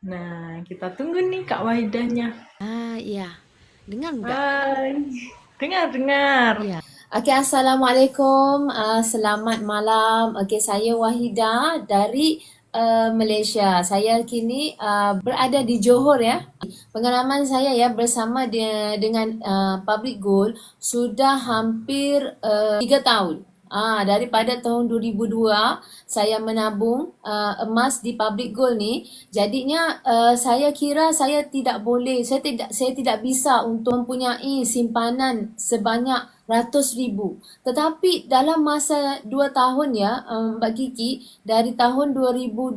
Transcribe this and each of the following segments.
Nah, kita tunggu nih Kak Wahidahnya. Iya. Dengar nggak? Hai, dengar. Iya. Okey, Assalamualaikum. Selamat malam. Okey, saya Wahida dari Malaysia. Saya kini berada di Johor ya. Pengalaman saya ya bersama dengan Public Gold sudah hampir 3 tahun. Daripada tahun 2002 saya menabung emas di Public Gold ni. Jadinya saya kira saya tidak bisa untuk mempunyai simpanan sebanyak ratus ribu. Tetapi dalam masa 2 tahun ya Mbak Kiki, dari tahun 2002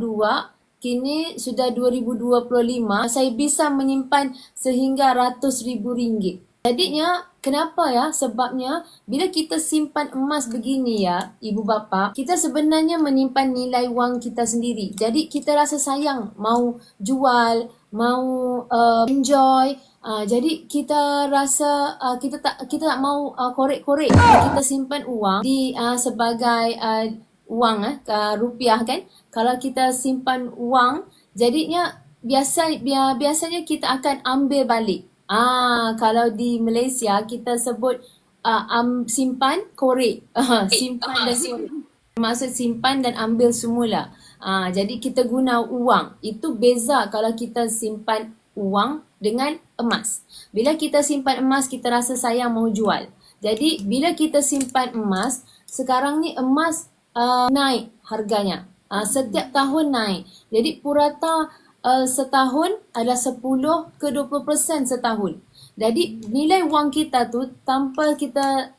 kini sudah 2025, saya bisa menyimpan sehingga ratus ribu ringgit. Jadinya kenapa ya? Sebabnya bila kita simpan emas begini ya, ibu bapa, kita sebenarnya menyimpan nilai wang kita sendiri. Jadi kita rasa sayang mau jual, mau enjoy. Jadi kita rasa kita tak mau korek-korek. Kita simpan uang di sebagai wang rupiah kan. Kalau kita simpan wang, jadinya biasanya kita akan ambil balik. Kalau di Malaysia kita sebut simpan korek. Simpan dan korek. Maksud simpan dan ambil semula. Jadi kita guna wang. Itu beza kalau kita simpan wang dengan emas. Bila kita simpan emas, kita rasa sayang mau jual. Jadi bila kita simpan emas, sekarang ni emas naik harganya. Setiap tahun naik. Jadi purata setahun ada 10 ke 20% setahun. Jadi nilai wang kita tu tanpa kita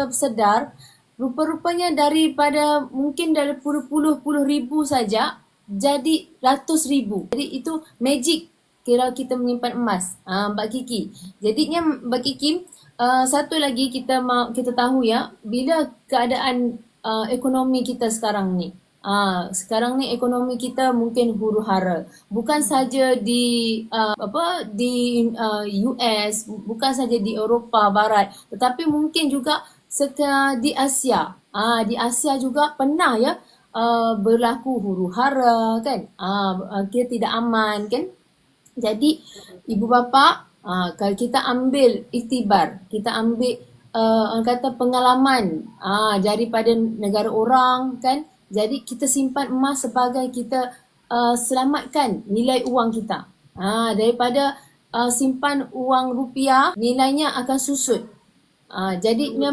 sedar, rupa-rupanya mungkin dari puluh ribu saja jadi ratus ribu. Jadi itu magic kalau kita menyimpan emas, Mbak Kiki. Jadinya Mbak Kiki, satu lagi kita tahu ya, bila keadaan ekonomi kita sekarang ni. Sekarang ni ekonomi kita mungkin huru-hara. Bukan saja di US, bukan saja di Eropah Barat, tetapi mungkin juga di Asia. Di Asia juga pernah ya berlaku huru-hara kan. Kira tidak aman kan. Jadi ibu bapa, kalau kita ambil iktibar, kita ambil orang kata pengalaman daripada negara orang kan. Jadi kita simpan emas sebagai kita selamatkan nilai wang kita. Daripada simpan wang rupiah, nilainya akan susut. Jadinya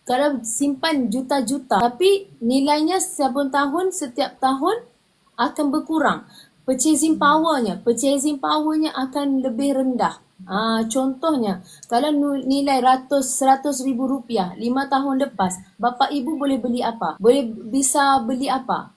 kalau simpan juta-juta, tapi nilainya setiap tahun akan berkurang. Purchasing powernya akan lebih rendah. Contohnya, kalau nilai seratus ribu rupiah 5 tahun lepas, bapa ibu boleh beli apa? Bisa beli apa?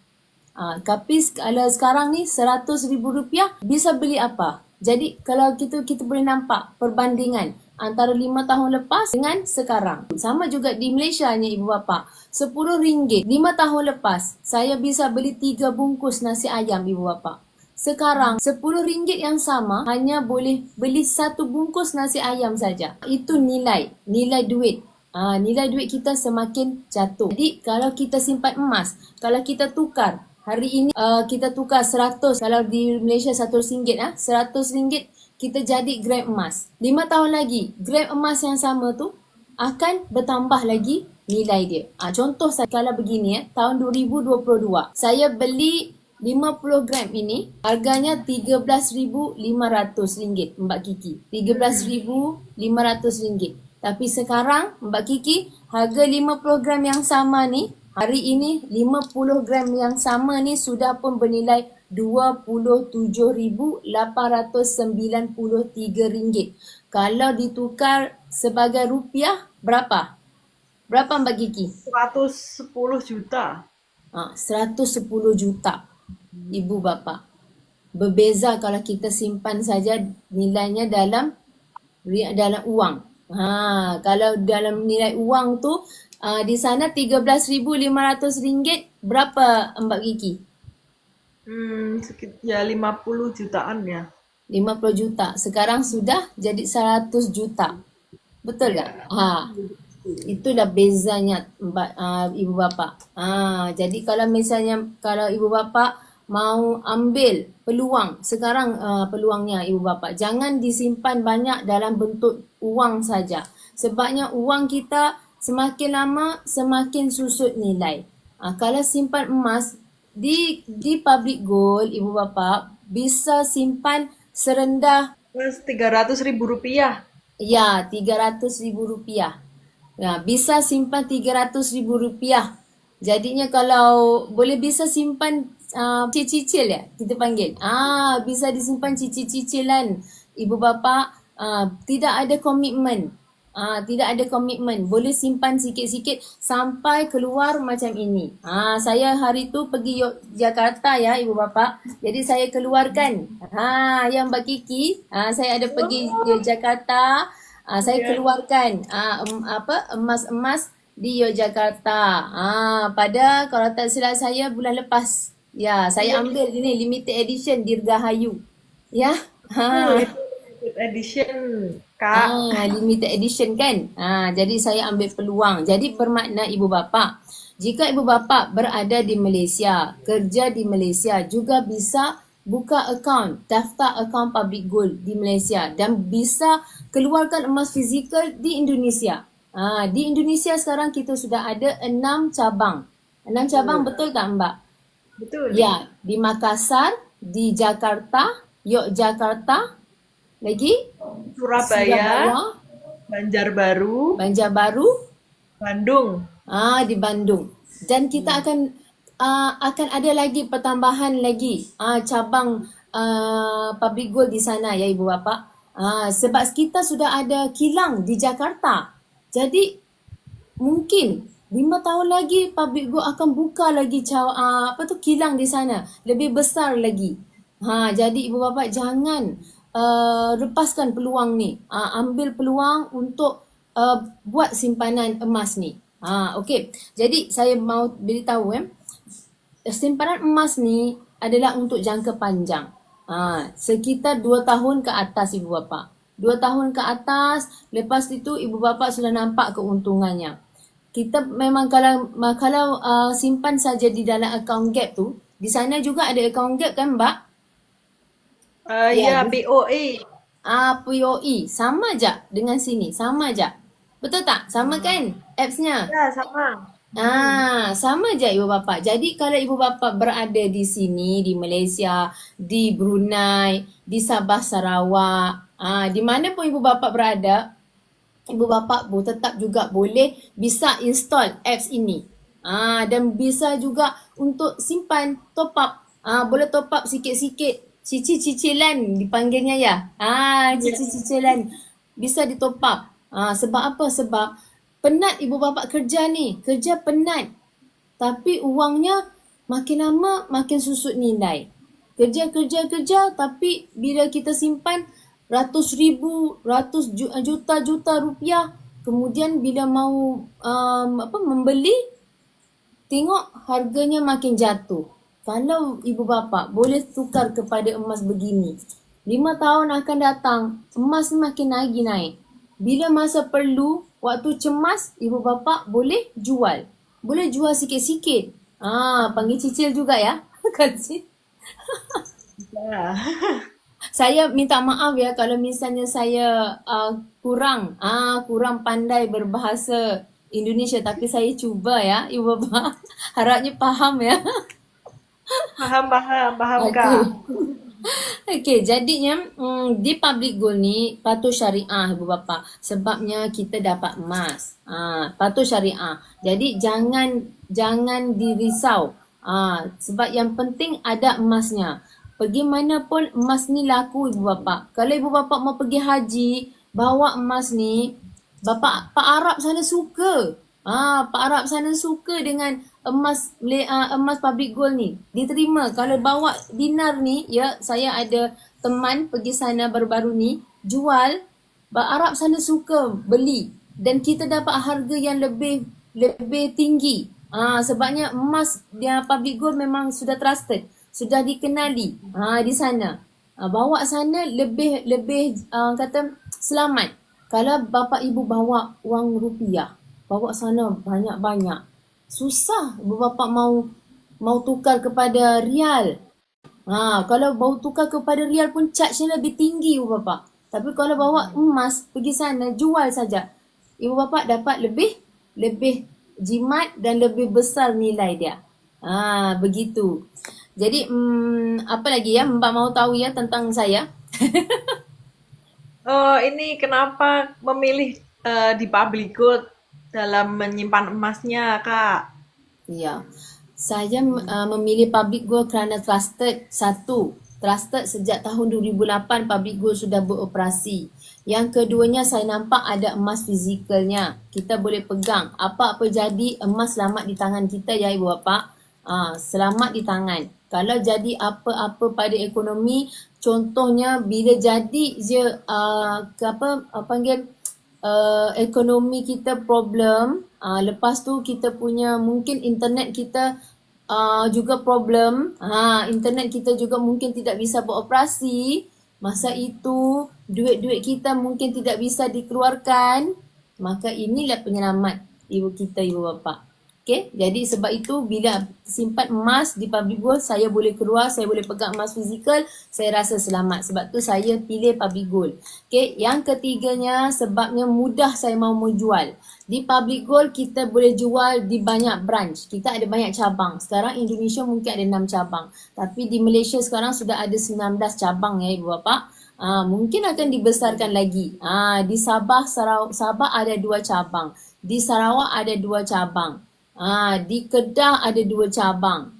Tapi kalau sekarang ni 100 ribu rupiah bisa beli apa? Jadi kalau kita boleh nampak perbandingan antara 5 tahun lepas dengan sekarang. Sama juga di Malaysia ni ibu bapa. 10 ringgit 5 tahun lepas saya bisa beli 3 bungkus nasi ayam ibu bapa. Sekarang 10 ringgit yang sama hanya boleh beli 1 bungkus nasi ayam saja. Itu nilai duit. Nilai duit kita semakin jatuh. Jadi kalau kita simpan emas, kalau kita tukar hari ini kita tukar 100, kalau di Malaysia 100 ringgit 100 ringgit kita jadi gram emas. 5 tahun lagi gram emas yang sama tu akan bertambah lagi nilai dia. Contoh saya kalau begini tahun 2022 saya beli 50 gram ini harganya RM13,500 Mbak Kiki. RM13,500. Tapi sekarang Mbak Kiki harga 50 gram yang sama ni hari ini 50 gram yang sama ni sudah pun bernilai RM27,893. Kalau ditukar sebagai rupiah berapa? Berapa Mbak Kiki? 110 juta. 110 juta. Ibu bapa. Berbeza kalau kita simpan saja nilainya dalam uang. Kalau dalam nilai uang tu di sana RM13,500 berapa Mbak Kiki? Ya 50 jutaan ya. 50 juta. Sekarang sudah jadi 100 juta. Betul tak? Itulah bezanya ibu bapa. Jadi kalau misalnya kalau ibu bapa mau ambil peluang, sekarang peluangnya ibu bapa, jangan disimpan banyak dalam bentuk wang saja. Sebabnya wang kita semakin lama semakin susut nilai. Kalau simpan emas di public gold ibu bapa bisa simpan serendah Mas, 300.000 rupiah. ya Rp300.000. Ya, bisa simpan Rp300.000. Jadinya kalau boleh bisa simpan cicil ya kita panggil. Bisa disimpan cicil-cicilan ibu bapa, tidak ada komitmen. Tidak ada komitmen. Boleh simpan sikit-sikit sampai keluar macam ini. Saya hari tu pergi Yogyakarta ya ibu bapa. Jadi saya keluarkan. Yang Mbak Kiki, saya ada pergi Yogyakarta. Saya Ya. keluarkan emas-emas di Yogyakarta. Pada kalau tak silap saya bulan lepas. Ya, saya ambil ini limited edition Dirgahayu. Ya. Itu limited edition, Kak. Limited edition kan. Jadi saya ambil peluang. Jadi bermakna ibu bapa, jika ibu bapa berada di Malaysia, kerja di Malaysia, juga bisa buka akaun, daftar akaun public gold di Malaysia dan bisa keluarkan emas fizikal di Indonesia. Di Indonesia sekarang kita sudah ada 6 cabang. 6 cabang, betul tak Mbak? Betul. Ya, di Makassar, di Jakarta, Yogyakarta, lagi Surabaya, Banjarbaru, Banjarbaru, Bandung. di Bandung. Dan kita akan ada lagi pertambahan lagi cabang public gold di sana ya ibu bapa. Sebab kita sudah ada kilang di Jakarta. Jadi mungkin 5 tahun lagi public gold akan buka lagi kilang di sana, lebih besar lagi. Jadi ibu bapa jangan lepaskan peluang ni. Ambil peluang untuk buat simpanan emas ni. Okey. Jadi saya mau beritahu simpanan emas ni adalah untuk jangka panjang. Sekitar 2 tahun ke atas ibu bapa. 2 tahun ke atas, lepas itu ibu bapa sudah nampak keuntungannya. Kita memang kalau simpan saja di dalam account gap tu, di sana juga ada account gap kan Mbak? Ya, BOE. POE sama je dengan sini, sama je. Betul tak? Sama kan apps-nya? Ya, sama. Sama je ibu bapa. Jadi kalau ibu bapa berada di sini, di Malaysia, di Brunei, di Sabah Sarawak, di mana pun ibu bapa berada, ibu bapa pun tetap juga boleh bisa install apps ini. Dan bisa juga untuk simpan top up. Boleh top up sikit-sikit. Cicilan dipanggilnya ya. Cicilan bisa di top up. Sebab apa? Sebab penat ibu bapa kerja ni. Kerja penat. Tapi uangnya makin lama makin susut nilai. Kerja tapi bila kita simpan ratus ribu, juta rupiah, kemudian bila mau membeli, tengok harganya makin jatuh. Kalau ibu bapa boleh tukar kepada emas begini, 5 tahun akan datang, emas makin naik. Bila masa perlu, waktu cemas, ibu bapa boleh jual. Boleh jual sikit-sikit. Panggil cicil juga ya. Kasih. Ya. Saya minta maaf ya kalau misalnya saya kurang pandai berbahasa Indonesia, tapi saya cuba ya ibu bapa. Harapnya faham ya. Paham, Okey. Kak. Okey, jadinya di public gold ni patuh syariah ibu bapa. Sebabnya kita dapat emas. Patuh syariah. Jadi jangan dirisau. Sebab yang penting ada emasnya. Pergi mana pun emas ni laku ibu bapa. Kalau ibu bapa mau pergi haji, bawa emas ni, Pak Arab sana suka. Pak Arab sana suka dengan emas public gold ni. Diterima. Kalau bawa dinar ni, ya saya ada teman pergi sana baru-baru ni, jual, Pak Arab sana suka beli. Dan kita dapat harga yang lebih tinggi. Sebabnya emas dia public gold memang sudah trusted. Sudah dikenali di sana. Bawa sana lebih kata selamat. Kalau bapa ibu bawa wang rupiah, bawa sana banyak-banyak. Susah ibu bapa mau tukar kepada rial. Kalau bawa tukar kepada rial pun charge-nya lebih tinggi ibu bapa. Tapi kalau bawa emas pergi sana jual saja, ibu bapa dapat lebih jimat dan lebih besar nilai dia. Begitu. Jadi apa lagi ya Mbak mau tahu ya tentang saya? Oh, ini kenapa memilih di public good dalam menyimpan emasnya, Kak? Ya, saya memilih public gold kerana trusted. Satu, trusted sejak tahun 2008 public gold sudah beroperasi. Yang keduanya saya nampak ada emas fizikalnya. Kita boleh pegang. Apa-apa jadi emas selamat di tangan kita ya ibu bapa. Selamat di tangan. Kalau jadi apa-apa pada ekonomi, contohnya bila jadi je ekonomi kita problem, lepas tu kita punya mungkin internet kita juga problem, internet kita juga mungkin tidak bisa beroperasi, masa itu duit-duit kita mungkin tidak bisa dikeluarkan, maka inilah penyelamat ibu kita, ibu bapa. Okay, jadi sebab itu bila simpan emas di public gold, saya boleh keluar, saya boleh pegang emas fizikal, saya rasa selamat. Sebab tu saya pilih public gold. Okay, yang ketiganya sebabnya mudah saya mau menjual. Di public gold kita boleh jual di banyak branch. Kita ada banyak cabang. Sekarang Indonesia mungkin ada 6 cabang. Tapi di Malaysia sekarang sudah ada 19 cabang ya ibu bapa. Mungkin akan dibesarkan lagi. Di Sabah, Sabah ada 2 cabang. Di Sarawak ada 2 cabang. Di Kedah ada 2 cabang.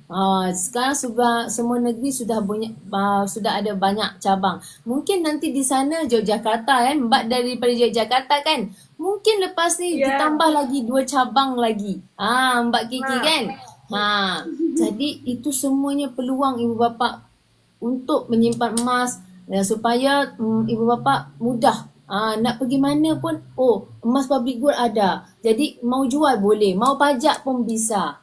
Sekarang semua negeri sudah ada banyak cabang. Mungkin nanti di sana Yogyakarta kan, Mbak daripada Yogyakarta kan. Mungkin lepas ni ditambah lagi 2 cabang lagi. Mbak Kiki kan. Jadi itu semuanya peluang ibu bapa untuk menyimpan emas supaya ibu bapa mudah. Nak pergi mana pun, emas public gold ada. Jadi mau jual boleh, mau pajak pun bisa.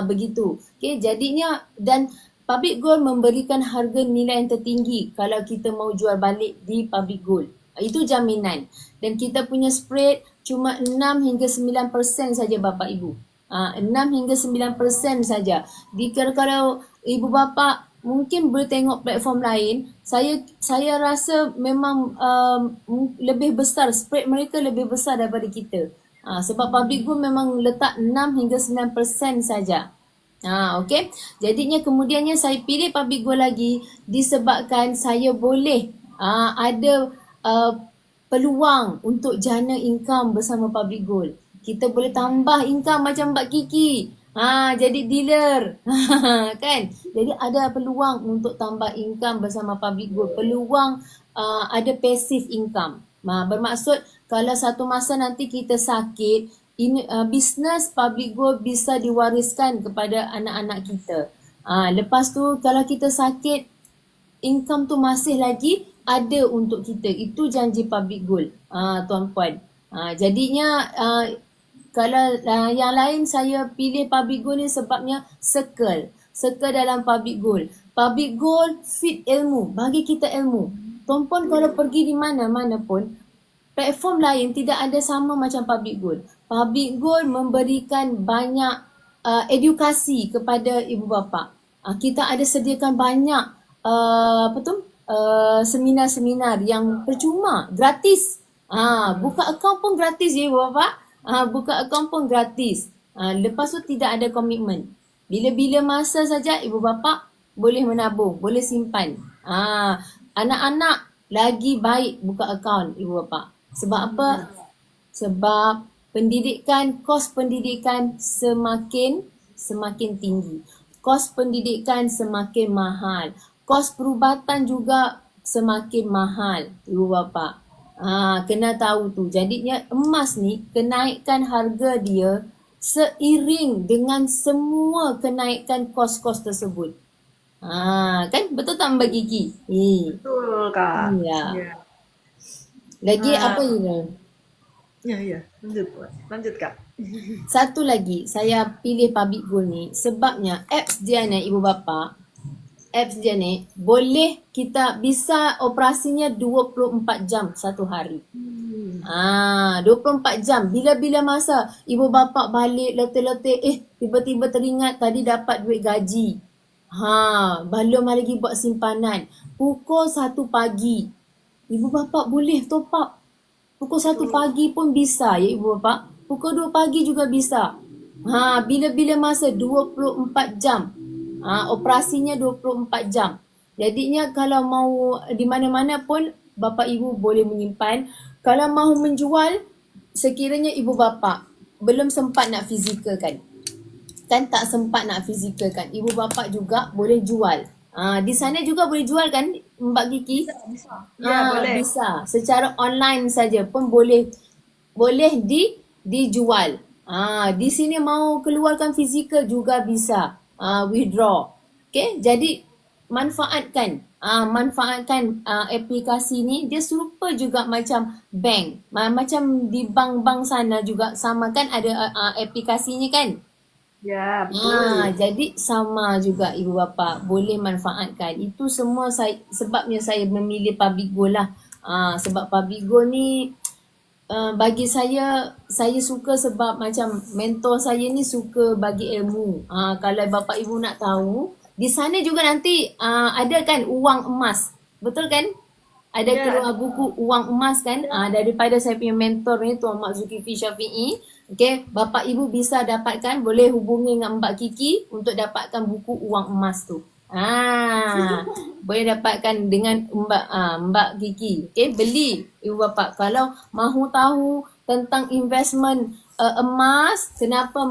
Begitu. Okay, jadinya dan public gold memberikan harga nilai yang tertinggi kalau kita mau jual balik di public gold. Itu jaminan. Dan kita punya spread cuma 6 hingga 9% saja bapa ibu. 6 hingga 9% saja. Kalau ibu bapa mungkin boleh tengok platform lain, saya rasa memang lebih besar, spread mereka lebih besar daripada kita. Sebab public gold memang letak 6 hingga 9% saja. Okay. Jadinya kemudiannya saya pilih public gold lagi disebabkan saya boleh ada peluang untuk jana income bersama public gold. Kita boleh tambah income macam Mbak Kiki. Jadi dealer. Kan? Jadi ada peluang untuk tambah income bersama public gold. Peluang ada passive income. Bermaksud kalau satu masa nanti kita sakit, bisnes public gold bisa diwariskan kepada anak-anak kita. Lepas tu kalau kita sakit, income tu masih lagi ada untuk kita. Itu janji public gold, tuan-puan. Jadinya kalau yang lain saya pilih public gold ni sebabnya circle dalam public gold. Public gold fit ilmu, bagi kita ilmu. Tuan-puan kalau pergi di mana-mana pun, platform lain tidak ada sama macam public gold. Public gold memberikan banyak edukasi kepada ibu bapa. Kita ada sediakan banyak seminar-seminar yang percuma, gratis. Buka akaun pun gratis ya ibu bapa. Buka akaun pun gratis. Lepas tu tidak ada komitmen. Bila-bila masa saja ibu bapa boleh menabung, boleh simpan. Anak-anak lagi baik buka akaun ibu bapa. Sebab apa? Sebab kos pendidikan semakin tinggi. Kos pendidikan semakin mahal. Kos perubatan juga semakin mahal ibu bapa. Kena tahu tu. Jadinya emas ni kenaikan harga dia seiring dengan semua kenaikan kos-kos tersebut. Kan betul tak Mbak Kiki? Betul Kak. Ya. Lagi apa Ira? Ya. Lanjut Kak. Satu lagi saya pilih public gold ni sebabnya apps dia ni ibu bapa. Apps dia ni boleh kita bisa operasinya 24 jam satu hari. 24 jam. Bila-bila masa ibu bapa balik letih-letih, tiba-tiba teringat tadi dapat duit gaji. Belum lagi buat simpanan. Pukul 1 pagi. Ibu bapa boleh top up. Pukul 1 pagi pun bisa ya ibu bapa. Pukul 2 pagi juga bisa. Bila-bila masa 24 jam. Operasinya 24 jam. Jadinya kalau mau di mana-mana pun bapa ibu boleh menyimpan. Kalau mahu menjual, sekiranya ibu bapa belum sempat nak fizikalkan, kan tak sempat nak fizikalkan, ibu bapa juga boleh jual. Di sana juga boleh jual kan Mbak Kiki? Bisa, bisa. Ya, boleh. Bisa. Secara online saja pun boleh dijual. Di sini mau keluarkan fizikal juga bisa. Withdraw. Okay, jadi manfaatkan aplikasi ni. Dia serupa juga macam bank. Macam di bank-bank sana juga sama kan ada aplikasinya kan? Ya, betul. Jadi sama juga ibu bapa boleh manfaatkan. Itu semua sebabnya saya memilih Pabigo lah. Sebab Pabigo ni bagi saya suka sebab macam mentor saya ni suka bagi ilmu. Kalau bapa ibu nak tahu, di sana juga nanti ada kan uang emas. Betul kan? Ada Ya, keluar buku uang emas kan, daripada saya punya mentor ni Tuan Mak Zulkifli Syafi'i. Okay, bapa ibu bisa dapatkan, boleh hubungi dengan Mbak Kiki untuk dapatkan buku uang emas tu. Boleh dapatkan dengan Mbak Kiki. Okay, beli ibu bapa. Kalau mahu tahu tentang investment emas, kenapa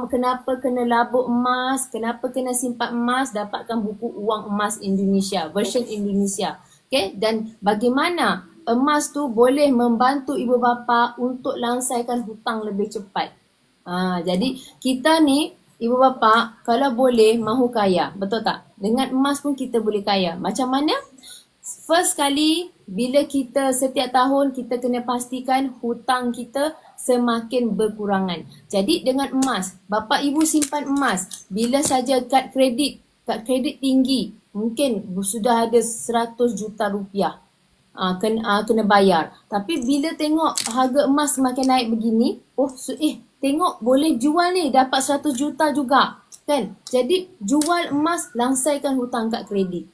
kena labur emas, kenapa kena simpan emas, dapatkan buku uang emas Indonesia, version Indonesia. Okay, dan bagaimana emas tu boleh membantu ibu bapa untuk langsaikan hutang lebih cepat. Jadi kita ni ibu bapa kalau boleh mahu kaya, betul tak? Dengan emas pun kita boleh kaya. Macam mana? First kali bila kita setiap tahun kita kena pastikan hutang kita semakin berkurangan. Jadi dengan emas, bapa ibu simpan emas. Bila saja kad kredit tinggi, mungkin sudah ada 100 juta rupiah kena bayar. Tapi bila tengok harga emas semakin naik begini, tengok boleh jual ni, dapat 100 juta juga kan. Jadi jual emas, langsaikan hutang kad kredit.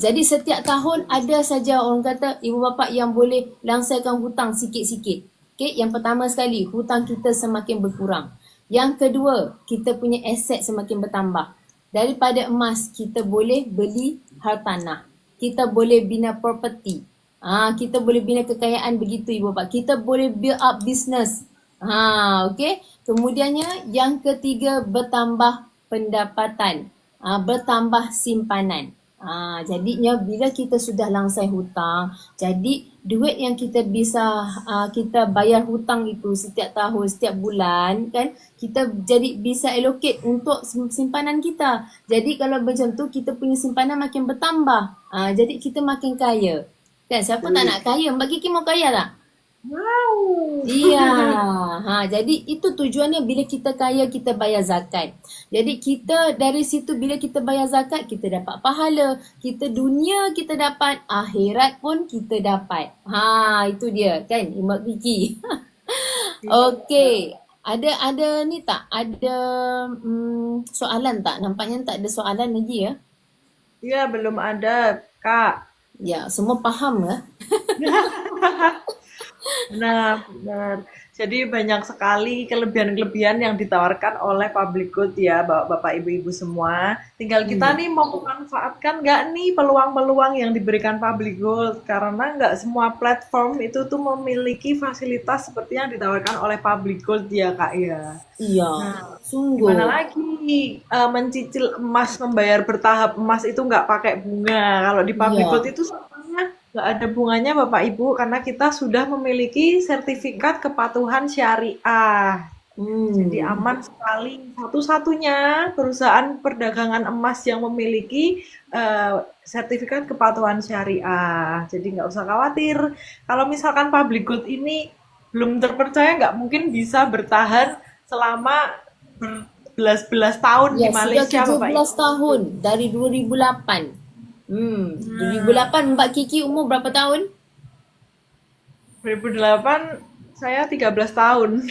Jadi setiap tahun ada saja orang kata ibu bapa yang boleh langsaikan hutang sikit-sikit. Okay, yang pertama sekali, hutang kita semakin berkurang. Yang kedua, kita punya aset semakin bertambah. Daripada emas, kita boleh beli hartanah. Kita boleh bina property. Kita boleh bina kekayaan, begitu ibu bapa. Kita boleh build up business. Okay. Kemudiannya, yang ketiga, bertambah pendapatan. Bertambah simpanan. Jadinya bila kita sudah langsai hutang, jadi duit yang kita bisa kita bayar hutang itu setiap tahun, setiap bulan kan, kita jadi bisa allocate untuk simpanan kita. Jadi kalau macam tu kita punya simpanan makin bertambah. Jadi kita makin kaya. Kan siapa tak nak kaya? Mbak Kiki mau kaya tak? wow. Iya. Jadi itu tujuannya bila kita kaya kita bayar zakat. Jadi kita dari situ bila kita bayar zakat kita dapat pahala. Kita dunia kita dapat, akhirat pun kita dapat. Itu dia kan Mbak Kiki. Okey. Ada ni tak? Ada soalan tak? Nampaknya tak ada soalan lagi ya. Ya, belum ada, Kak. Ya, semua faham ya. Nah, benar. Jadi banyak sekali kelebihan-kelebihan yang ditawarkan oleh public good ya, Bapak Ibu-Ibu semua. Tinggal kita nih mau memanfaatkan nggak nih peluang-peluang yang diberikan public good. Karena nggak semua platform itu tuh memiliki fasilitas seperti yang ditawarkan oleh public good ya, Kak ya. Iya, sungguh. Gimana lagi mencicil emas, membayar bertahap emas itu nggak pakai bunga. Kalau di public Iya. good itu sebenarnya nggak ada bunganya Bapak Ibu karena kita sudah memiliki sertifikat kepatuhan syariah. Jadi aman sekali. Satu-satunya perusahaan perdagangan emas yang memiliki sertifikat kepatuhan syariah. Jadi nggak usah khawatir. Kalau misalkan public good ini belum terpercaya, nggak mungkin bisa bertahan selama berbelas-belas tahun di Ya, sudah Malaysia, Bapak 17 tahun dari 2008. 2008 Mbak Kiki umur berapa tahun? 2008 saya 13 tahun.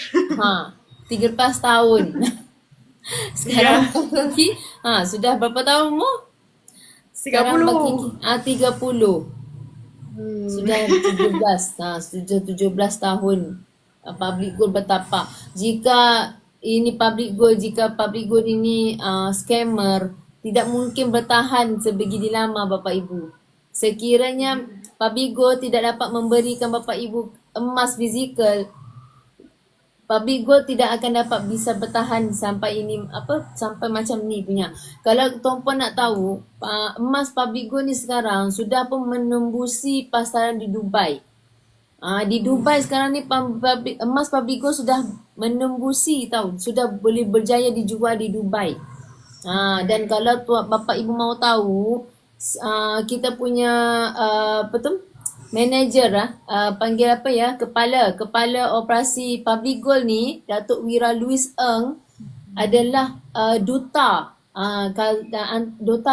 13 tahun. Sekarang Mbak Kiki sudah berapa tahun umur? Sekarang Mbak 30. Kiki 30. Hmm. Sudah 17. Sudah 17 tahun public goal bertapak. Jika public goal ini scammer, tidak mungkin bertahan sebegini lama Bapak Ibu. Sekiranya public goal tidak dapat memberikan Bapak Ibu emas fizikal, public gold tidak akan dapat bisa bertahan sampai ini sampai macam ni punya. Kalau tuan-puan nak tahu, emas public gold ni sekarang sudah pun menembusi pasaran di Dubai. Di Dubai sekarang ni emas public gold sudah menembusi tahu, sudah boleh berjaya dijual di Dubai. Dan kalau Bapak Ibu mau tahu, kita punya apa tu? Manager panggil apa ya? Kepala operasi public gold ni, Datuk Wira Louis Eng adalah duta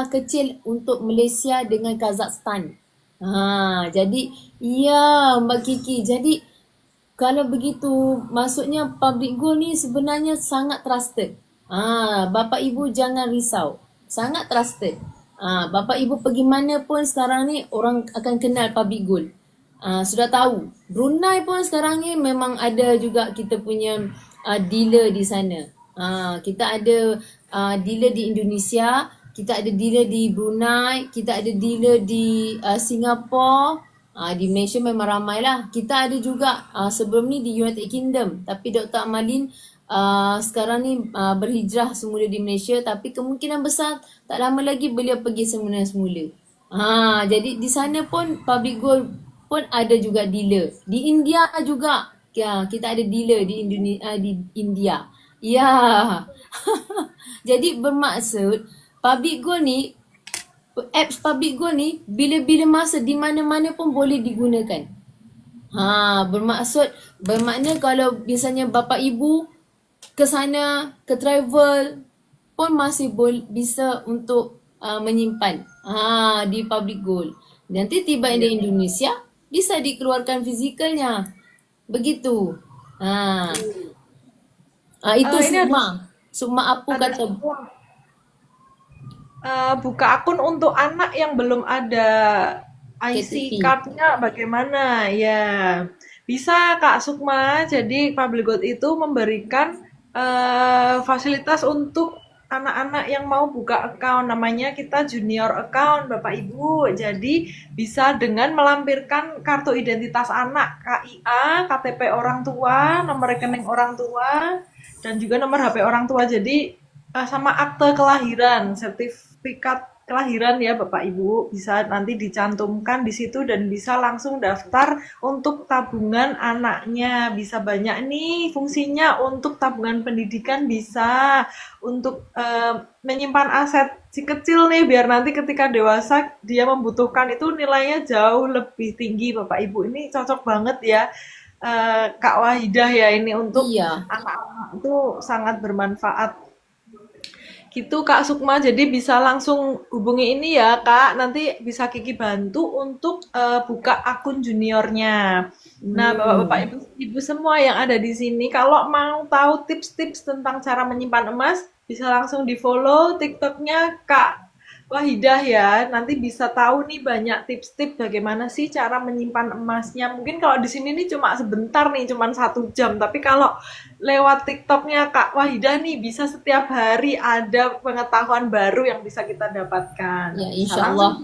kecil untuk Malaysia dengan Kazakhstan. Jadi ya Mbak Kiki, jadi kalau begitu maksudnya public gold ni sebenarnya sangat trusted. Bapak Ibu jangan risau. Sangat trusted. Bapak Ibu pergi mana pun sekarang ni orang akan kenal public gold. Sudah tahu. Brunei pun sekarang ni memang ada juga kita punya dealer di sana. Kita ada dealer di Indonesia, kita ada dealer di Brunei, kita ada dealer di Singapura. Di Malaysia memang ramai lah. Kita ada juga sebelum ni di United Kingdom. Tapi Dr. Amalin sekarang ni berhijrah semula di Malaysia. Tapi kemungkinan besar tak lama lagi beliau pergi semula. Jadi di sana pun public gold pun ada juga dealer. Di India juga kita ada dealer di India. Ya. Jadi bermaksud public gold ni, apps public gold ni bila-bila masa di mana-mana pun boleh digunakan. Bermakna kalau biasanya Bapak Ibu ke sana, ke travel pun masih bisa untuk menyimpan di public gold. Nanti tiba di Indonesia bisa dikeluarkan fizikalnya. Begitu. Itu Sukma Apu kata. Buka akun untuk anak yang belum ada IC KTP. card-nya bagaimana? Ya, bisa Kak Sukma. Jadi Public Gold itu memberikan fasilitas untuk anak-anak yang mau buka account. Namanya kita junior account, Bapak Ibu. Jadi bisa dengan melampirkan kartu identitas anak, KIA, KTP orang tua, nomor rekening orang tua, dan juga nomor HP orang tua. Jadi sama akte kelahiran, sertifikat kelahiran ya Bapak Ibu, bisa nanti dicantumkan di situ dan bisa langsung daftar untuk tabungan anaknya. Bisa banyak nih fungsinya, untuk tabungan pendidikan bisa, untuk menyimpan aset si kecil nih biar nanti ketika dewasa dia membutuhkan itu nilainya jauh lebih tinggi Bapak Ibu. Ini cocok banget ya Kak Wahidah ya, ini untuk anak-anak itu sangat bermanfaat gitu Kak Sukma. Jadi bisa langsung hubungi ini ya Kak, nanti bisa Kiki bantu untuk buka akun juniornya. Nah Bapak-bapak ibu semua yang ada di sini, kalau mau tahu tips-tips tentang cara menyimpan emas, bisa langsung di follow TikToknya Kak Wahidah ya. Nanti bisa tahu nih banyak tips-tips bagaimana sih cara menyimpan emasnya. Mungkin kalau di sini nih cuma sebentar nih, cuma 1 jam. Tapi kalau lewat TikToknya Kak Wahidah nih bisa setiap hari ada pengetahuan baru yang bisa kita dapatkan. Ya, insya Allah.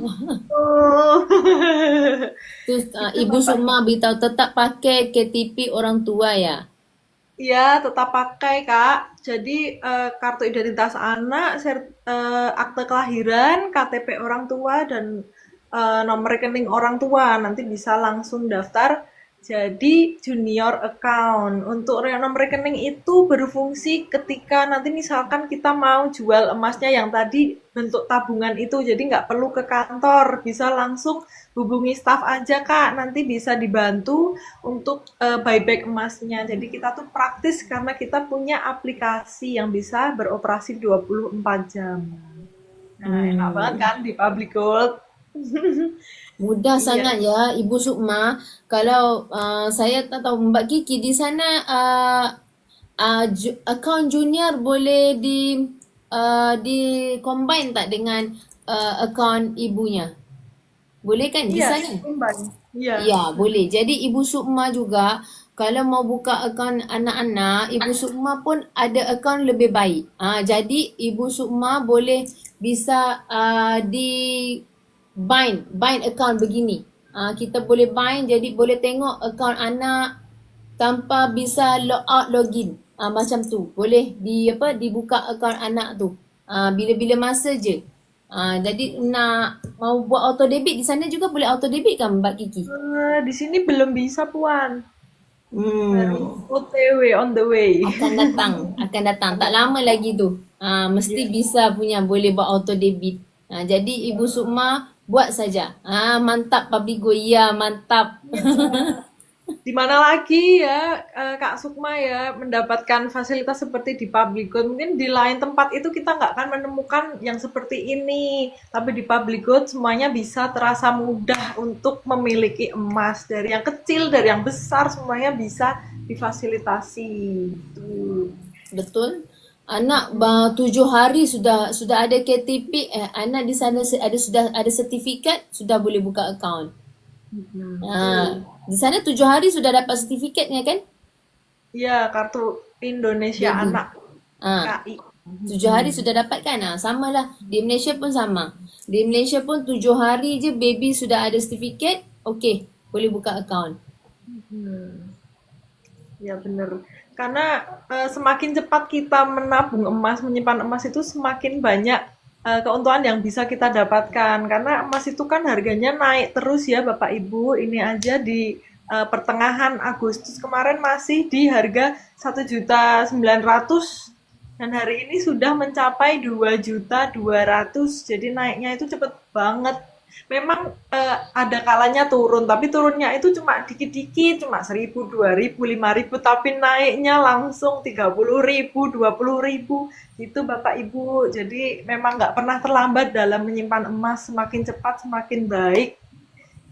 Terus Ibu Sukma beritahu tetap pakai KTP orang tua ya. Iya, tetap pakai, Kak. Jadi, kartu identitas anak, akte kelahiran, KTP orang tua, dan nomor rekening orang tua. Nanti bisa langsung daftar jadi junior account. Untuk nomor rekening itu berfungsi ketika nanti misalkan kita mau jual emasnya yang tadi bentuk tabungan itu. Jadi nggak perlu ke kantor, bisa langsung hubungi staff aja Kak. Nanti bisa dibantu untuk buyback emasnya. Jadi kita tuh praktis karena kita punya aplikasi yang bisa beroperasi 24 jam. Nah, enak banget kan di Public Gold. Mudah sangat ya Ibu Sukma. Kalau saya tak tahu Mbak Kiki di sana account junior boleh di combine tak dengan akaun ibunya. Boleh kan? Iya, Bisa kan? imbang. Iya. Ya, boleh. Jadi Ibu Sukma juga kalau mau buka akaun anak-anak, Ibu Sukma pun ada akaun lebih baik. Jadi Ibu Sukma boleh bisa di bind account begini. Kita boleh bind jadi boleh tengok akaun anak tanpa bisa log out login. Macam tu. Boleh dibuka akaun anak tu. Bila-bila masa je. Jadi nak mau buat auto debit di sana juga boleh auto debit kan Mbak Kiki? Di sini belum bisa, Puan. Harus Hmm, OTW, on the way. akan datang. Tak lama lagi tu. Mesti Iya. bisa punya boleh buat auto debit. Jadi Ibu Sukma buat saja. Mantap Pabligo. Ya, mantap. Di mana lagi ya, Kak Sukma ya, mendapatkan fasilitas seperti di Public God. Mungkin di lain tempat itu kita nggak akan menemukan yang seperti ini. Tapi di Public God semuanya bisa terasa mudah untuk memiliki emas. Dari yang kecil, dari yang besar, semuanya bisa difasilitasi. Tuh. Betul. Anak 7 hari sudah ada KTP, anak di sana sudah ada sertifikat, sudah boleh buka akaun. Tuh. Di sana 7 hari sudah dapat sertifikatnya kan? Iya, kartu Indonesia Baby. Anak, Ah, KI. 7 hari sudah dapat kan? Sama lah. Di Malaysia pun sama. Di Malaysia pun 7 hari je baby sudah ada sertifikat, okey, boleh buka akaun. Ya benar. Karena semakin cepat kita menabung emas, menyimpan emas itu semakin banyak keuntungan yang bisa kita dapatkan. Karena emas itu kan harganya naik terus ya Bapak Ibu. Ini aja di pertengahan Agustus kemarin masih di harga 1.900.000 dan hari ini sudah mencapai 2.200.000. Jadi naiknya itu cepet banget. Memang ada kalanya turun, tapi turunnya itu cuma dikit-dikit, cuma 1.000, 2.000, 5.000, tapi naiknya langsung 30.000, 20.000 gitu Bapak Ibu. Jadi memang nggak pernah terlambat dalam menyimpan emas, semakin cepat semakin baik.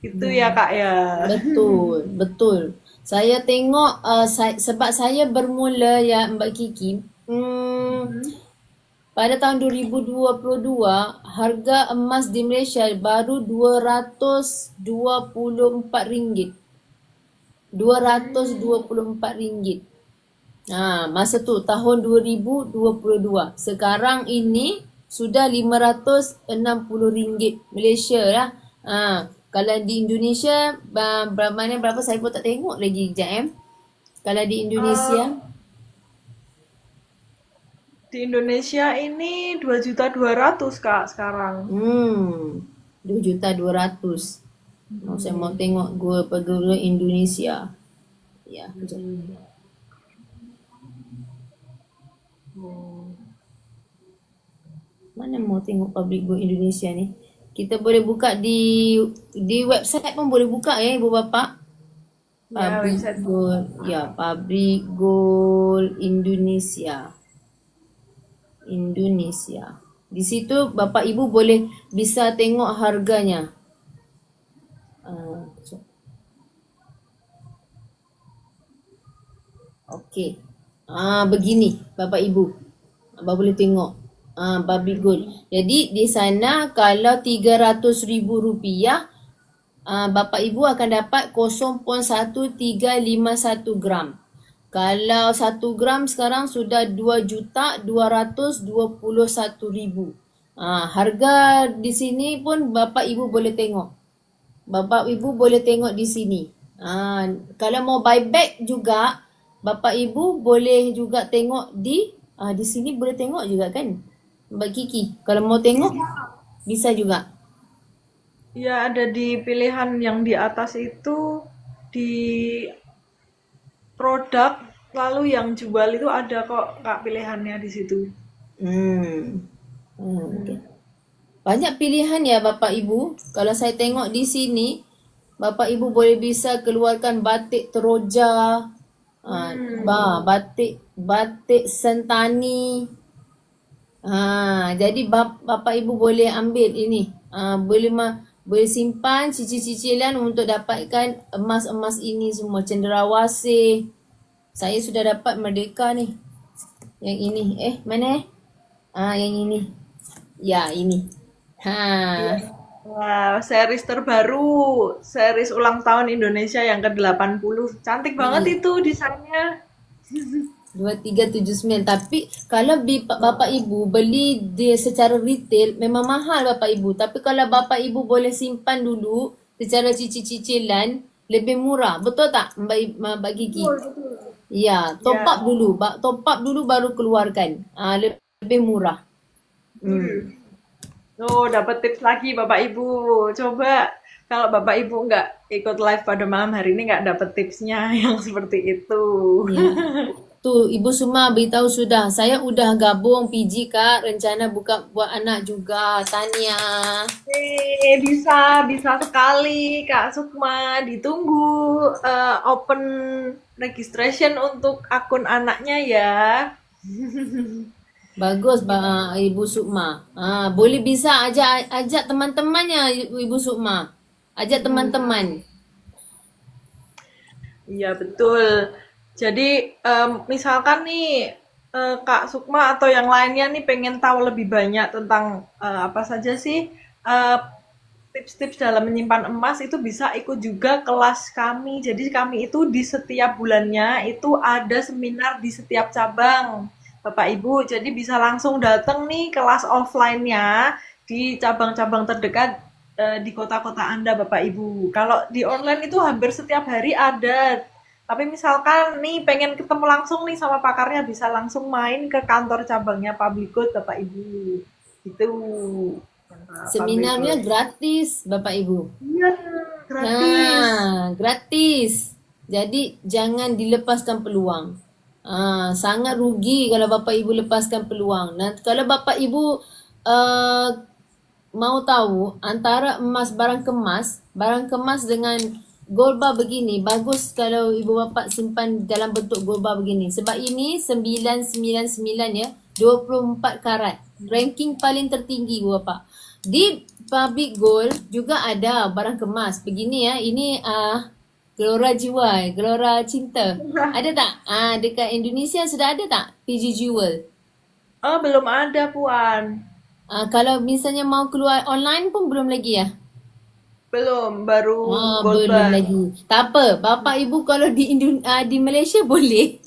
Itu ya Kak ya. Betul, betul. Saya tengok sebab saya bermula ya Mbak Kiki. Pada tahun 2022, harga emas di Malaysia baru RM224. RM224. Masa tu tahun 2022. Sekarang ini sudah RM560 Malaysia lah. Kalau di Indonesia berapa saya pun tak tengok lagi kejap Kalau di Indonesia Di Indonesia ini 2.200.000 Kak sekarang. 2.200.000. Saya mau tengok pergaulan Indonesia. Ya, kejap. Mana mau tengok public gold Indonesia ni? Kita boleh buka di website pun boleh buka ya ibu bapa. Ya, Public website. gold, ya public gold Indonesia. Indonesia. Di situ bapa ibu boleh bisa tengok harganya. Okey. Begini Bapak Ibu. Abang boleh tengok. Babi gold. Jadi di sana kalau RM300,000, Bapak Ibu akan dapat 0.1351 gram. Kalau 1 gram sekarang sudah 2.221.000. Harga di sini pun Bapak Ibu boleh tengok. Bapak Ibu boleh tengok di sini. Kalau mau buy back juga, Bapak Ibu boleh juga tengok di sini boleh tengok juga kan? Mbak Kiki, kalau mau tengok bisa juga. Ya, ada di pilihan yang di atas itu di produk, lalu yang jual itu ada kok Kak pilihannya di situ. Okay. Banyak pilihan ya Bapak Ibu. Kalau saya tengok di sini, Bapak Ibu boleh bisa keluarkan batik teroja, batik sentani. Jadi Bapak Ibu boleh ambil ini. Boleh simpan cicil-cicilan untuk dapatkan emas-emas ini semua. Cenderawasih. Saya sudah dapat Merdeka ni. Yang ini. Mana Yang ini. Ya, ini. Ha. Iya. Wah, series terbaru, series ulang tahun Indonesia yang ke-80. Cantik banget Iya. itu desainnya. 2379. Tapi kalau bapak ibu beli dia secara retail memang mahal bapak ibu. Tapi kalau bapak ibu boleh simpan dulu secara cicil-cicilan lebih murah. Betul tak Mbak Gigi? Betul, betul. Ya, top up Ya, dulu. Top up dulu baru keluarkan. Lebih murah. Hmm. betul. Oh, dapat tips lagi Bapak Ibu. Coba kalau Bapak Ibu nggak ikut live pada malam hari ini nggak dapat tipsnya yang seperti itu. Ya. Tu Ibu Suma beritahu sudah. Saya udah gabung PG Kak. Rencana buka buat anak juga. Tahniah. Bisa, bisa sekali Kak Sukma. Ditunggu open registration untuk akun anaknya ya. Bagus Ibu Sukma. Boleh bisa ajak teman-temannya Ibu Sukma. Ajak teman-teman. Iya betul. Jadi misalkan nih Kak Sukma atau yang lainnya nih pengen tahu lebih banyak tentang apa saja sih eh, tips-tips dalam menyimpan emas itu bisa ikut juga kelas kami. Jadi kami itu di setiap bulannya itu ada seminar di setiap cabang, Bapak Ibu. Jadi bisa langsung datang nih kelas offline-nya di cabang-cabang terdekat di kota-kota Anda, Bapak Ibu. Kalau di online itu hampir setiap hari ada. Tapi misalkan nih pengen ketemu langsung nih sama pakarnya bisa langsung main ke kantor cabangnya Public Good, Bapak Ibu. Gitu. Public Seminarnya Good. gratis Bapak Ibu. Iya, gratis. Gratis. Jadi jangan dilepaskan peluang. Sangat rugi kalau Bapak Ibu lepaskan peluang. Nah, kalau Bapak Ibu uh, mau tahu antara barang kemas dengan gold bar begini, bagus kalau ibu bapa simpan dalam bentuk gold bar begini. Sebab ini 999 ya, 24 karat. Ranking paling tertinggi ibu bapa. Di Public Gold juga ada barang kemas. Begini ya, ini Gelora Jiwa, Gelora Cinta. Ada tak? Dekat Indonesia sudah ada tak? PG Jewel. Oh, belum ada, Puan. Kalau misalnya mau keluar online pun belum lagi ya? Belum, baru gold Belum bar. lagi. Tak apa, bapak ibu kalau di Malaysia boleh.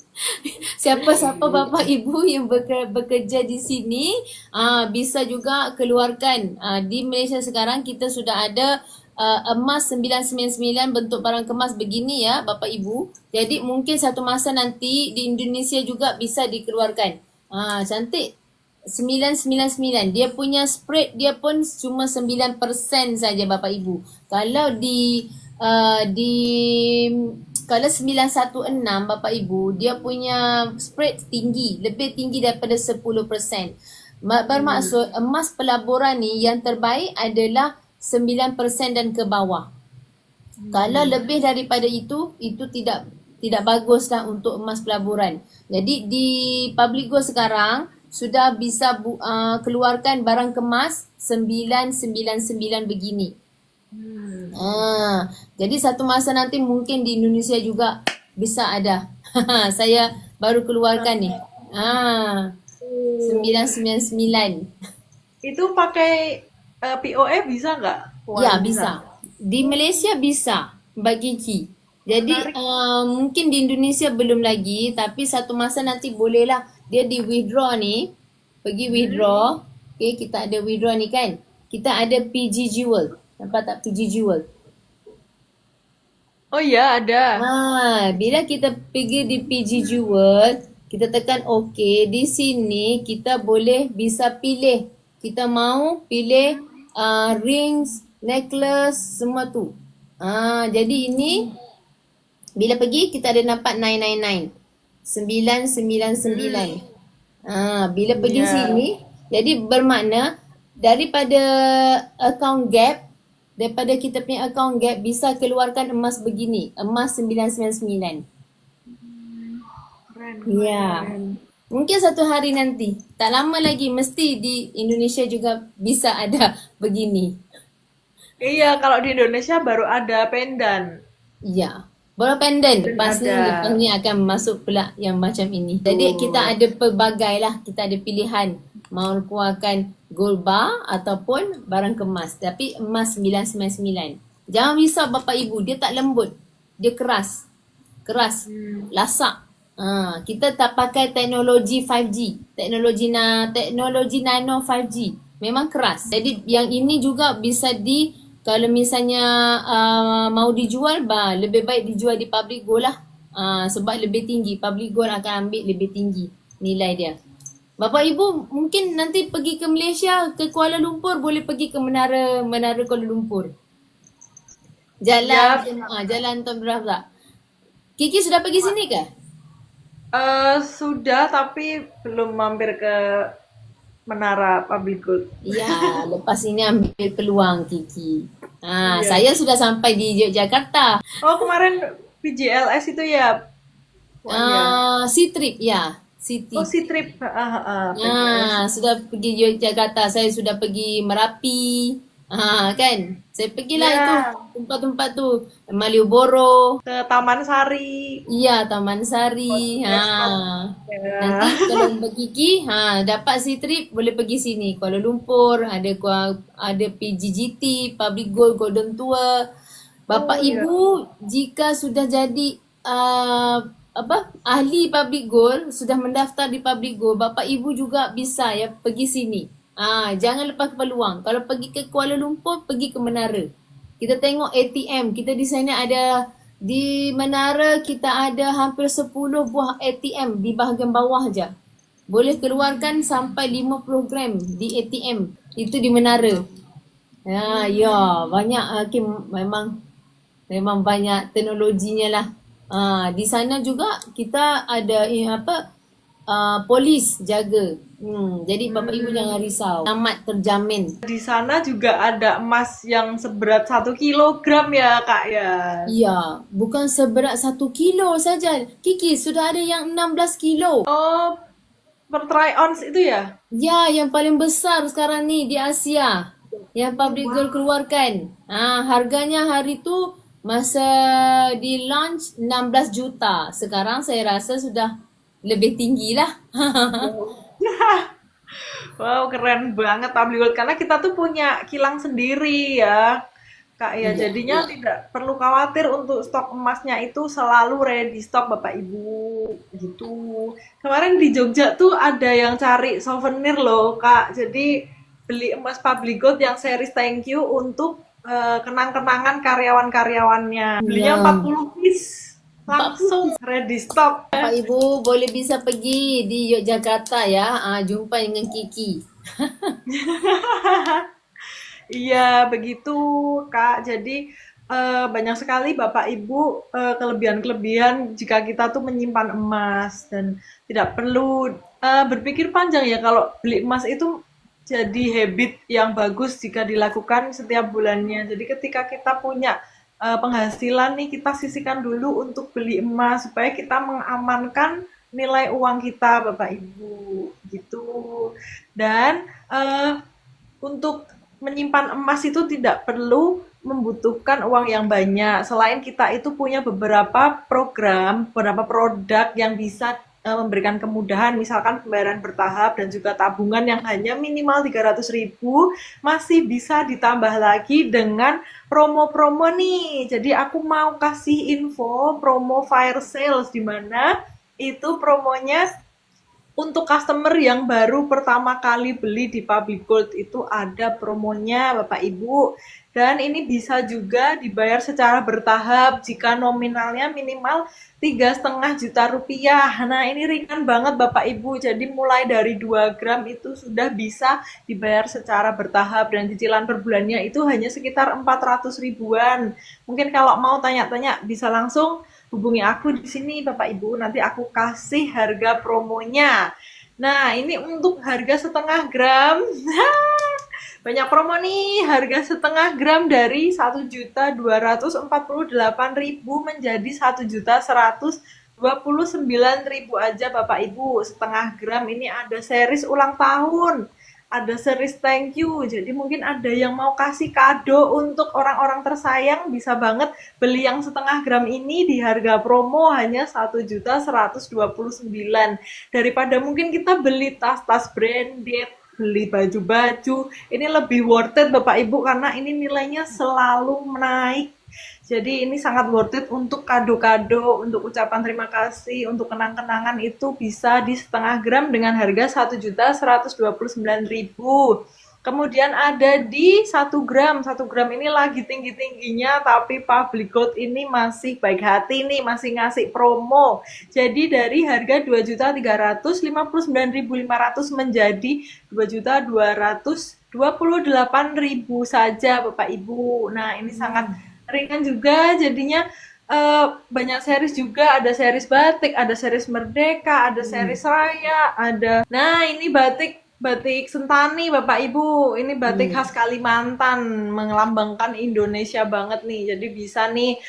Siapa-siapa bapak ibu yang bekerja di sini bisa juga keluarkan. Di Malaysia sekarang kita sudah ada emas 999 bentuk barang kemas begini ya bapak ibu. Jadi mungkin satu masa nanti di Indonesia juga bisa dikeluarkan. Cantik. 999. Dia punya spread dia pun cuma 9% saja Bapak Ibu. Kalau di kalau 916 Bapak Ibu, dia punya spread tinggi, lebih tinggi daripada 10%. Bermaksud emas pelaburan ni yang terbaik adalah 9% dan ke bawah. Kalau lebih daripada itu tidak baguslah untuk emas pelaburan. Jadi di Public Gold sekarang sudah bisa keluarkan barang kemas 999 begini. Jadi satu masa nanti mungkin di Indonesia juga bisa ada. Saya baru keluarkan ni. 999. Itu pakai POE bisa nggak, Puan? Ya, bisa. Di Malaysia bisa bagi Ki. Jadi Menarik. mungkin di Indonesia belum lagi, tapi satu masa nanti bolehlah dia di withdraw ni, pergi withdraw. Okay, kita ada withdraw ni kan. Kita ada PG Jewel. Nampak tak PG Jewel? Oh iya, ada. Bila kita pergi di PG Jewel, kita tekan OK. Di sini kita boleh bisa pilih. Kita mau pilih rings, necklace, semua tu. Jadi ini bila pergi kita ada nampak 999. 999. Bila pergi Iya. sini, jadi bermakna daripada account gap, daripada kita punya account gap bisa keluarkan emas begini, emas 999. Keren, Ya. keren. Mungkin satu hari nanti, tak lama lagi mesti di Indonesia juga bisa ada begini. Iya, kalau di Indonesia baru ada pendan. Ya. Bola pendant Dan lepas ada. ni akan masuk pula yang macam ini. Jadi kita ada pelbagai lah, kita ada pilihan mau keluarkan gold bar ataupun barang kemas. Tapi emas 999. Jangan risau Bapak Ibu, dia tak lembut. Dia keras. Keras. Lasak. Kita tak pakai teknologi 5G. Teknologi nano 5G. Memang keras. Jadi yang ini juga bisa kalau misalnya mau dijual, lebih baik dijual di public gold lah. Sebab lebih tinggi. Public gold akan ambil lebih tinggi nilai dia. Bapak Ibu mungkin nanti pergi ke Malaysia, ke Kuala Lumpur, boleh pergi ke Menara Kuala Lumpur. Ya, Jalan Tun Razak. Kiki sudah pergi sini ke? sudah tapi belum mampir ke Menara Public Gold. Ya, lepas ini ambil peluang Kiki. Iya. Saya sudah sampai di Yogyakarta. Oh, kemarin PJLS itu ya? Sea-trip ya, City. Oh, si trip. PJLS. Sudah pergi Yogyakarta, saya sudah pergi Merapi. Kan? Saya pergilah Ya, itu tempat-tempat tu. Malioboro. ke Taman Sari. Iya, Taman Sari. Desktop. Nanti Ya. kalau Kiki, dapat si trip boleh pergi sini. Kuala Lumpur, ada PGGT, Public Gold, Golden Tour. Bapak Oh, ya. Ibu jika sudah jadi ahli Public Gold, sudah mendaftar di Public Gold, Bapak Ibu juga bisa ya pergi sini. Jangan lepas peluang. Kalau pergi ke Kuala Lumpur, pergi ke Menara. Kita tengok ATM. Kita di sana ada, di Menara kita ada hampir 10 buah ATM di bahagian bawah je. Boleh keluarkan sampai 50 gram di ATM. Itu di Menara. Ya, banyak Hakim, memang banyak teknologinya lah. Di sana juga kita ada polis jaga. Jadi Bapak Ibu jangan risau. Selamat terjamin. Di sana juga ada emas yang seberat 1 kilogram ya, Kak ya. Iya, bukan seberat 1 kilo saja. Kiki, sudah ada yang 16 kilo. Oh, per try ons itu ya? Ya, yang paling besar sekarang ni di Asia. Yang Public Gold keluarkan. Harganya hari tu masa di launch 16 juta. Sekarang saya rasa sudah lebih tinggi lah. Wow, keren banget Public Gold. Karena kita tuh punya kilang sendiri ya, Kak ya. Iya, Jadinya tidak perlu khawatir untuk stok emasnya itu selalu ready stock Bapak Ibu. Gitu. Kemarin di Jogja tuh ada yang cari souvenir loh, Kak. Jadi beli emas Public Gold yang series thank you untuk kenang-kenangan karyawan-karyawannya. Belinya iya. 40 piece. Langsung ready stock. Bapak Ibu boleh bisa pergi di Yogyakarta ya. Jumpa dengan Kiki. Iya, begitu, Kak. Jadi banyak sekali Bapak Ibu kelebihan-kelebihan jika kita tuh menyimpan emas dan tidak perlu berpikir panjang ya kalau beli emas itu jadi habit yang bagus jika dilakukan setiap bulannya. Jadi ketika kita punya penghasilan nih kita sisihkan dulu untuk beli emas supaya kita mengamankan nilai uang kita, Bapak Ibu, gitu. Dan untuk menyimpan emas itu tidak perlu membutuhkan uang yang banyak. Selain kita itu punya beberapa program, beberapa produk yang bisa memberikan kemudahan, misalkan pembayaran bertahap dan juga tabungan yang hanya minimal 300.000 masih bisa ditambah lagi dengan promo-promo nih. Jadi aku mau kasih info promo fire sales di mana itu promonya untuk customer yang baru pertama kali beli di Public Gold itu ada promonya Bapak Ibu. Dan ini bisa juga dibayar secara bertahap jika nominalnya minimal 3,5 juta rupiah. Nah ini ringan banget Bapak Ibu. Jadi mulai dari 2 gram itu sudah bisa dibayar secara bertahap. Dan cicilan per bulannya itu hanya sekitar 400 ribuan. Mungkin kalau mau tanya-tanya bisa langsung hubungi aku di sini Bapak Ibu. Nanti aku kasih harga promonya. Nah ini untuk harga setengah gram. Banyak promo nih, harga setengah gram dari 1.248.000 menjadi 1.129.000 aja Bapak Ibu. Setengah gram ini ada series ulang tahun, ada series thank you. Jadi mungkin ada yang mau kasih kado untuk orang-orang tersayang, bisa banget beli yang setengah gram ini di harga promo hanya 1.129.000. Daripada mungkin kita beli tas-tas branded beli baju-baju, ini lebih worth it Bapak Ibu karena ini nilainya selalu naik. Jadi ini sangat worth it untuk kado-kado, untuk ucapan terima kasih, untuk kenang-kenangan itu bisa di setengah gram dengan harga 1.129.000. Kemudian ada di 1 gram. 1 gram ini lagi tinggi-tingginya, tapi Public Gold ini masih baik hati nih, masih ngasih promo. Jadi dari harga 2.359.500 menjadi 2.228.000 saja Bapak Ibu. Nah, ini sangat ringan juga jadinya. Banyak series juga, ada series batik, ada series merdeka, ada series raya, ada. Nah, ini batik batik Sentani Bapak Ibu, ini batik khas Kalimantan, melambangkan Indonesia banget nih. Jadi bisa nih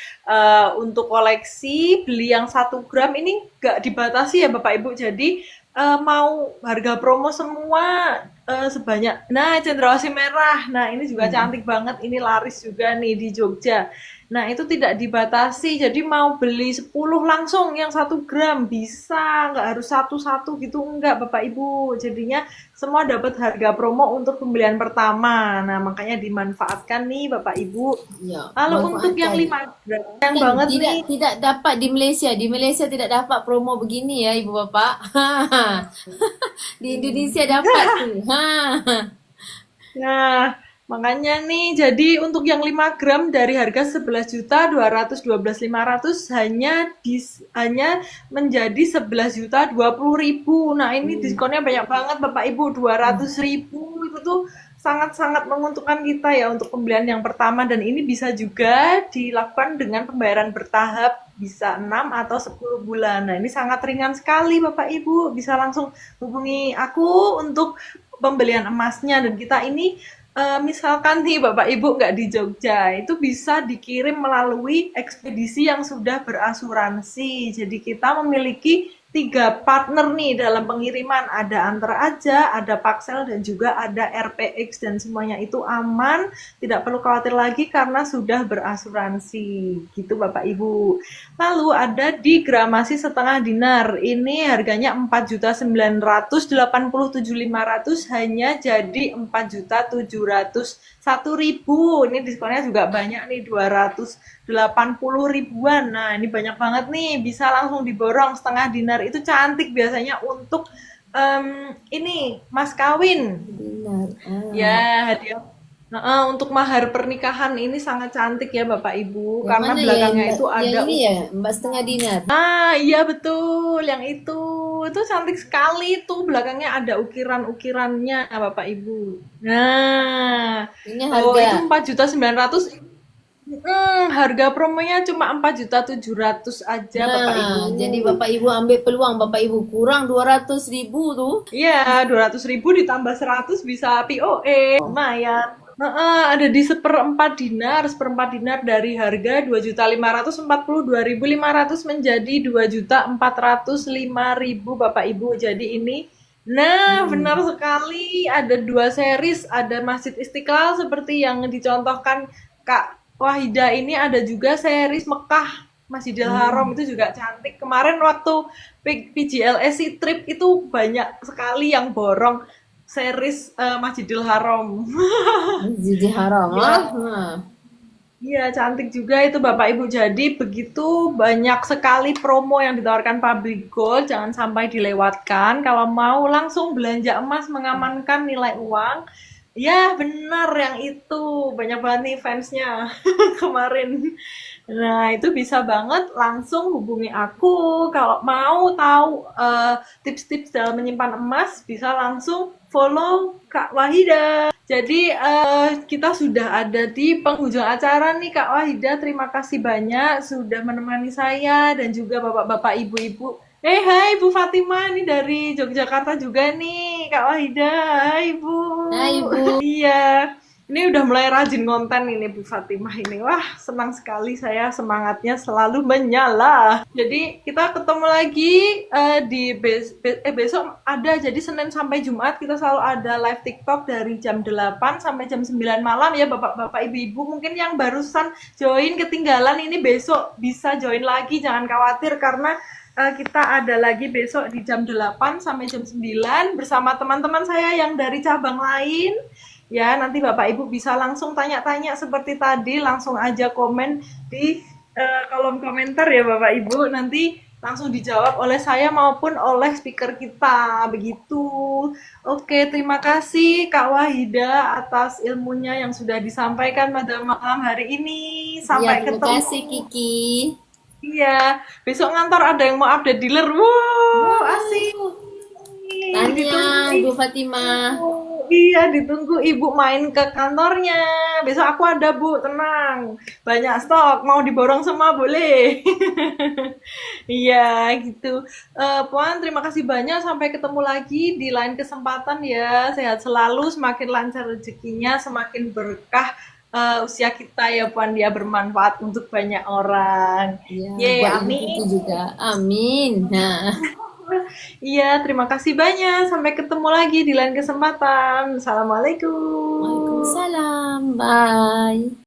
untuk koleksi beli yang 1 gram ini nggak dibatasi ya Bapak Ibu. Jadi mau harga promo semua sebanyak. Nah, cendrawasih merah. Nah, ini juga cantik banget. Ini laris juga nih di Jogja. Nah, itu tidak dibatasi. Jadi mau beli 10 langsung yang 1 gram bisa, nggak harus satu-satu gitu enggak Bapak Ibu. Jadinya semua dapat harga promo untuk pembelian pertama. Nah, makanya dimanfaatkan nih Bapak Ibu. Ya, Lalu untuk yang manfaatkan. 5 gram yang Kan banget tidak nih. tidak dapat di Malaysia. Di Malaysia tidak dapat promo begini ya, Ibu Bapak. Di Indonesia dapat tuh. Nah, makanya nih, jadi untuk yang 5 gram dari harga 11.212.500 hanya menjadi 11.020.000. Nah, ini diskonnya banyak banget Bapak Ibu, 200.000 itu tuh sangat-sangat menguntungkan kita ya untuk pembelian yang pertama dan ini bisa juga dilakukan dengan pembayaran bertahap bisa 6 atau 10 bulan. Nah, ini sangat ringan sekali Bapak Ibu, bisa langsung hubungi aku untuk pembelian emasnya dan kita ini misalkan nih Bapak Ibu nggak di Jogja, itu bisa dikirim melalui ekspedisi yang sudah berasuransi. Jadi kita memiliki 3 partner nih dalam pengiriman. Ada Antar Aja, ada Paxel, dan juga ada RPX. Dan semuanya itu aman, tidak perlu khawatir lagi karena sudah berasuransi. Gitu Bapak Ibu. Lalu ada di gramasi setengah dinar. Ini harganya 4.987.500 hanya jadi 4.701.000. Ini diskonnya juga banyak nih 280 ribuan. Nah, ini banyak banget nih. Bisa langsung diborong setengah dinar. Itu cantik biasanya untuk ini mas kawin. Benar. Ya, hadiah. Nah, untuk mahar pernikahan ini sangat cantik ya Bapak Ibu, Yang karena mana ya? belakangnya itu Yang ada ini ya, Mbak setengah dinar. iya betul, yang itu cantik sekali tuh belakangnya ada ukiran-ukirannya Bapak Ibu. Nah, Ini oh itu harga. 4.900.000. Harga promonya cuma 4.700.000 aja Bapak Ibu. Nah, jadi Bapak Ibu ambil peluang Bapak Ibu kurang 200.000 tuh. Iya, 200.000 ditambah 100 bisa POE. Lumayan. Ada di seperempat dinar dari harga 2.542.500 menjadi 2.405.000 Bapak Ibu. Jadi ini, nah benar sekali ada 2 series, ada Masjid Istiqlal seperti yang dicontohkan Kak Wahida ini, ada juga series Mekah Masjidil Haram itu juga cantik. Kemarin waktu PGLSC trip itu banyak sekali yang borong series Masjidil Haram. Jadi haram. Ya, iya cantik juga itu Bapak Ibu. Jadi begitu banyak sekali promo yang ditawarkan Public Gold, jangan sampai dilewatkan. Kalau mau langsung belanja emas mengamankan nilai uang, ya benar yang itu. Banyak banget nih fansnya kemarin. Nah, itu bisa banget langsung hubungi aku. Kalau mau tahu tips-tips dalam menyimpan emas, bisa langsung follow Kak Wahida. Jadi kita sudah ada di penghujung acara nih Kak Wahida. Terima kasih banyak sudah menemani saya dan juga bapak-bapak, ibu-ibu. Hai Bu Fatima, ini dari Yogyakarta juga nih Kak Wahida. Hai Bu. Nah, Ibu. Iya. Ini udah mulai rajin konten ini Bu Fatimah ini. Wah, senang sekali saya, semangatnya selalu menyala. Jadi kita ketemu lagi di besok ada, jadi Senin sampai Jumat kita selalu ada live TikTok dari jam 8 sampai jam 9 malam ya Bapak-bapak Ibu-ibu. Mungkin yang barusan join ketinggalan ini besok bisa join lagi, jangan khawatir karena kita ada lagi besok di jam 8 sampai jam 9 bersama teman-teman saya yang dari cabang lain. Ya, nanti Bapak Ibu bisa langsung tanya-tanya seperti tadi, langsung aja komen di kolom komentar ya Bapak Ibu, nanti langsung dijawab oleh saya maupun oleh speaker kita, begitu. Oke, terima kasih Kak Wahida atas ilmunya yang sudah disampaikan pada malam hari ini. Ya, Sampai terima ketemu. kasih Kiki. Iya, besok ngantor ada yang mau update dealer. Wow, asik. Wow. Tanya Ditunggu Ibu Ibu. Fatimah. Iya, ditunggu Ibu main ke kantornya. Besok aku ada, Bu, tenang. Banyak stok, mau diborong semua boleh. Iya, gitu. Puan, terima kasih banyak. Sampai ketemu lagi di lain kesempatan ya. Sehat selalu, semakin lancar rezekinya, semakin berkah usia kita ya, Puan. Dia bermanfaat untuk banyak orang. Ya, Ye, buat Ibu Kiki amin. juga. Amin. Nah, Iya, terima kasih banyak. Sampai ketemu lagi di lain kesempatan. Assalamualaikum. Waalaikumsalam. Bye.